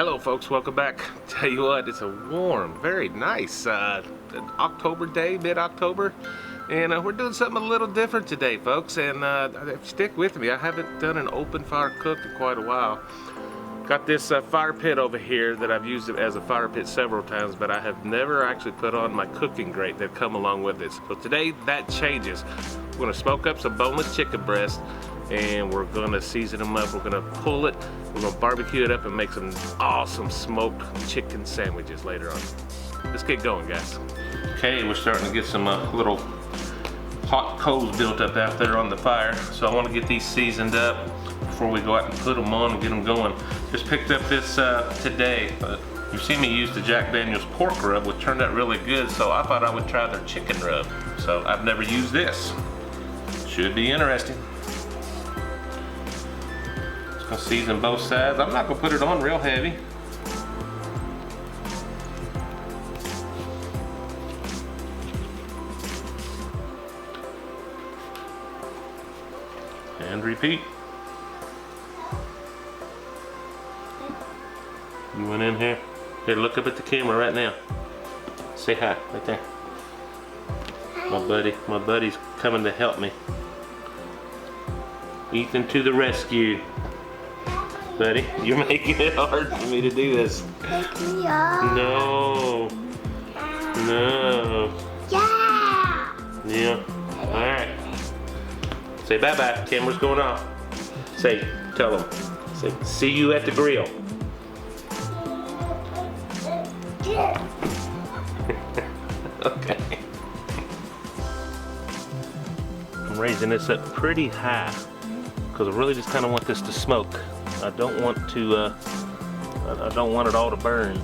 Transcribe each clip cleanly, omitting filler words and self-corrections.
Hello folks, welcome back. Tell you what, it's a warm, very nice October day, mid-October, and we're doing something a little different today, folks, and stick with me. I haven't done an open fire cook in quite a while. Got this fire pit over here that I've used it as a fire pit several times, but I have never actually put on my cooking grate that come along with it. So today that changes. We're gonna smoke up some boneless chicken breast, and we're gonna season them up. We're gonna pull it, we're gonna barbecue it up and make some awesome smoked chicken sandwiches later on. Let's get going, guys. Okay, we're starting to get some little hot coals built up out there on the fire. So I wanna get these seasoned up before we go out and put them on and get them going. Just picked up this today. You've seen me use the Jack Daniel's pork rub, which turned out really good, so I thought I would try their chicken rub. So I've never used this. Should be interesting. Just gonna season both sides. I'm not gonna put it on real heavy. And repeat. You went in here. Here, look up at the camera right now. Say hi, right there. Hi. My buddy's coming to help me. Ethan to the rescue. Buddy, you're making it hard for me to do this. Pick me up. No. No. Yeah. Yeah. All right. Say bye-bye. Camera's going off. Say, tell them. Say, see you at the grill. Okay. I'm raising this up pretty high because I really just kind of want this to smoke. I don't want to. I don't want it all to burn.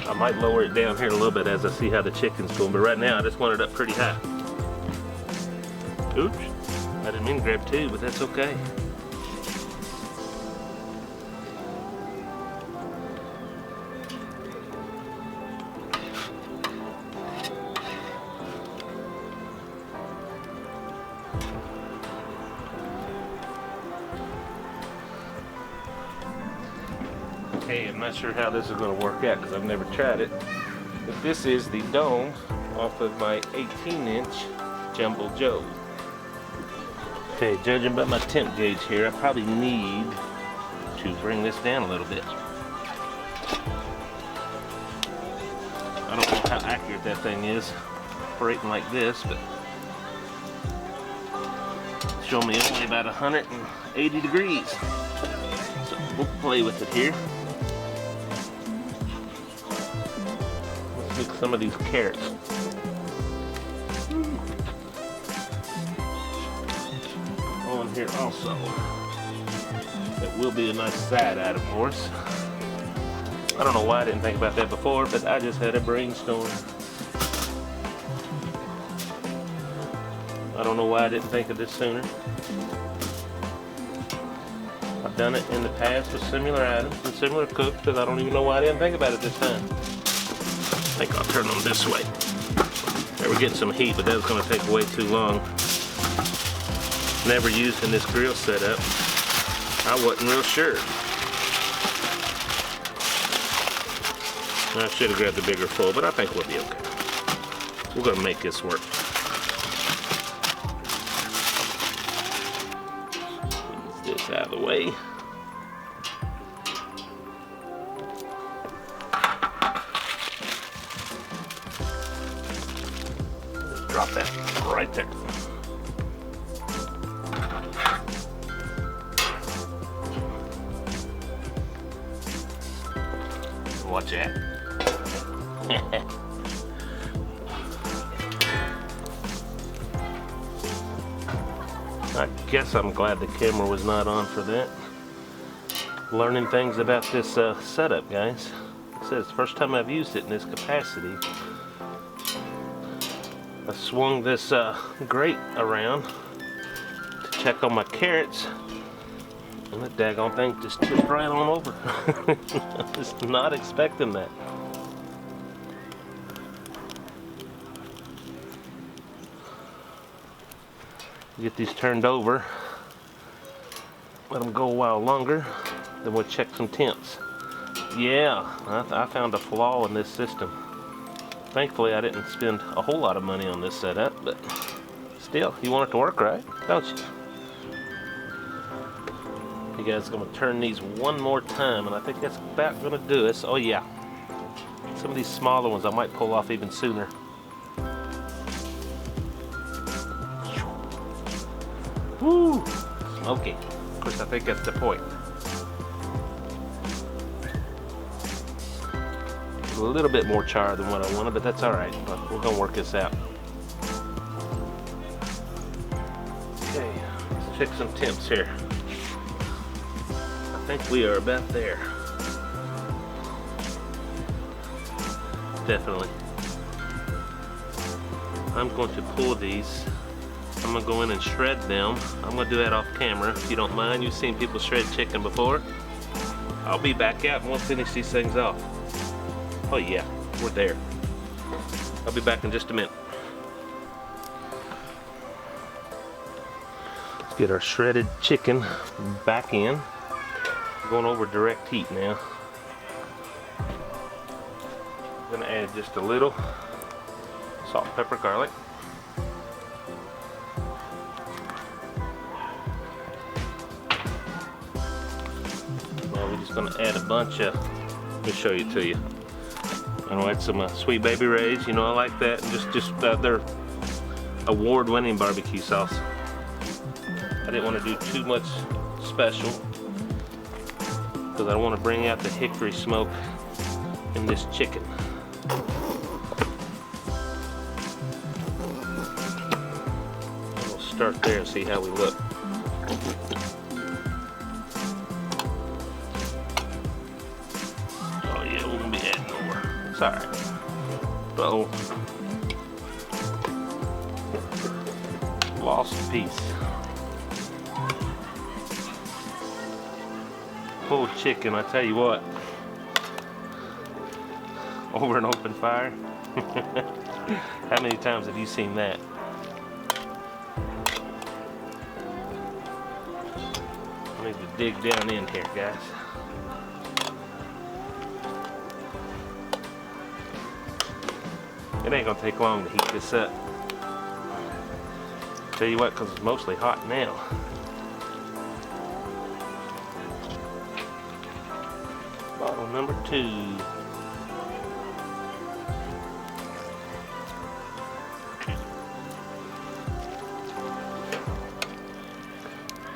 I might lower it down here a little bit as I see how the chicken's going, but right now I just want it up pretty high. Oops! I didn't mean to grab two, but that's okay. Okay, I'm not sure how this is going to work out because I've never tried it. But this is the dome off of my 18-inch Jumbo Joe. Okay, judging by my temp gauge here, I probably need to bring this down a little bit. I don't know how accurate that thing is operating like this, but it's showing me only about 180 degrees. So we'll play with it here. Let's mix some of these carrots. On here also. That will be a nice side item for us. I don't know why I didn't think about that before, but I just had a brainstorm. I don't know why I didn't think of this sooner. I've done it in the past with similar items and similar cooks, but I don't even know why I didn't think about it this time. I think I'll turn them this way. There, we're getting some heat, but that was going to take way too long. Never using this grill setup. I wasn't real sure. I should have grabbed a bigger full, but I think we'll be okay. We're gonna make this work. Get this out of the way. Drop that right there. Watch that. I guess I'm glad the camera was not on for that. Learning things about this setup, guys. It says first time I've used it in this capacity. I swung this grate around to check on my carrots, and that daggone thing just tipped right on over. I was not expecting that. Get these turned over. Let them go a while longer. Then we'll check some temps. Yeah, I found a flaw in this system. Thankfully, I didn't spend a whole lot of money on this setup, but still, you want it to work right, don't you? You guys are going to turn these one more time, and I think that's about going to do it. Oh yeah, some of these smaller ones I might pull off even sooner. Woo! Smoky. Of course, I think that's the point. A little bit more char than what I wanted, but that's all right. We're gonna work this out. Okay, let's check some temps here. I think we are about there. Definitely. I'm going to pull these. I'm gonna go in and shred them. I'm gonna do that off camera, if you don't mind. You've seen people shred chicken before. I'll be back out and we'll finish these things off. Oh yeah, we're there. I'll be back in just a minute. Let's get our shredded chicken back in. We're going over direct heat now. I'm gonna add just a little salt, pepper, garlic. Now we're just gonna add a bunch of, let me show you to you. I'm gonna add some Sweet Baby Ray's, you know I like that, and just their award-winning barbecue sauce. I didn't want to do too much special because I want to bring out the hickory smoke in this chicken. We'll start there and see how we look. Oh yeah, we're gonna be adding more. It's all right. So, lost piece. Pulled chicken, I tell you what. Over an open fire. How many times have you seen that? I need to dig down in here, guys. It ain't gonna take long to heat this up. Tell you what, because it's mostly hot now. Bottle number 2.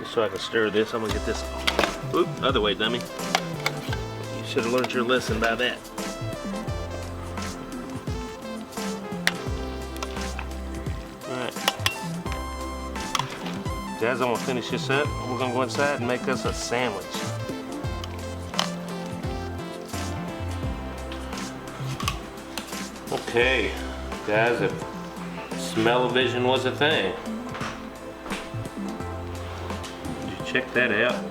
Just so I can stir this, I'm gonna get this. Oop, other way, dummy. You should have learned your lesson by that. Guys, I'm gonna finish this up. We're gonna go inside and make us a sandwich. Okay, guys, if smell-o-vision was a thing, did you check that out?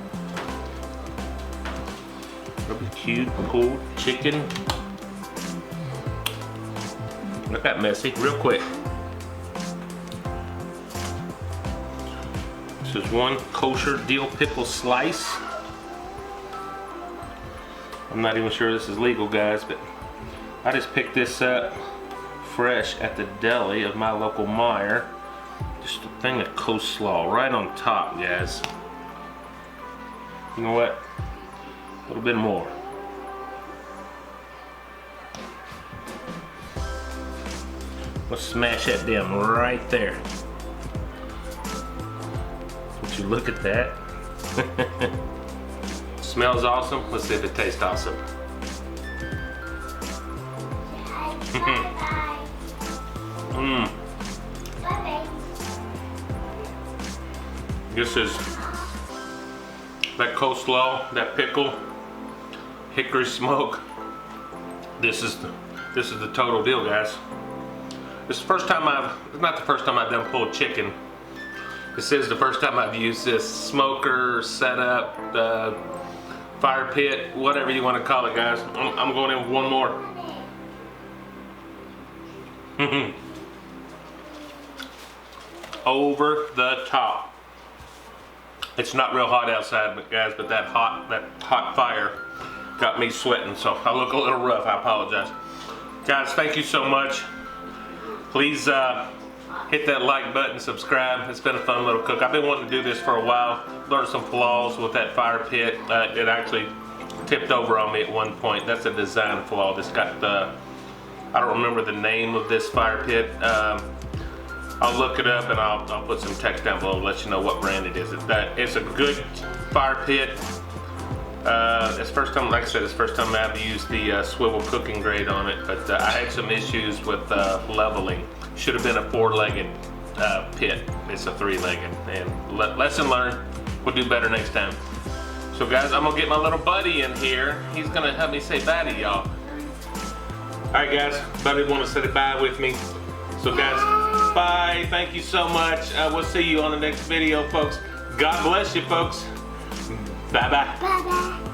Barbecued pulled chicken. That got messy real quick. This is one kosher dill pickle slice. I'm not even sure this is legal, guys, but I just picked this up fresh at the deli of my local Meijer. Just a thing of coleslaw right on top, guys. You know what? A little bit more. Let's smash that down right there. Would you look at that? Smells awesome. Let's see if it tastes awesome. This is that coleslaw, that pickle, hickory smoke. This is the total deal, guys. This is the first time it's not the first time I've done pulled chicken. This is the first time I've used this smoker setup, fire pit, whatever you want to call it, guys. I'm going in with one more. Over the top. It's not real hot outside, but guys, but that hot fire got me sweating, so I look a little rough. I apologize. Guys, thank you so much. Please hit that like button, subscribe. It's been a fun little cook. I've been wanting to do this for a while. Learned some flaws with that fire pit. It actually tipped over on me at one point. That's a design flaw. This got the, I don't remember the name of this fire pit. I'll look it up and I'll put some text down below to let you know what brand it is. It's a good fire pit. It's first time, like I said, it's first time I've used the swivel cooking grate on it, but I had some issues with leveling. Should have been a 4-legged pit. It's a 3-legged, and lesson learned. We'll do better next time. So guys, I'm gonna get my little buddy in here. He's gonna help me say bye to y'all. All right guys, buddy wanna say bye with me. So guys, bye, thank you so much. We'll see you on the next video, folks. God bless you, folks. Bye-bye. Bye-bye.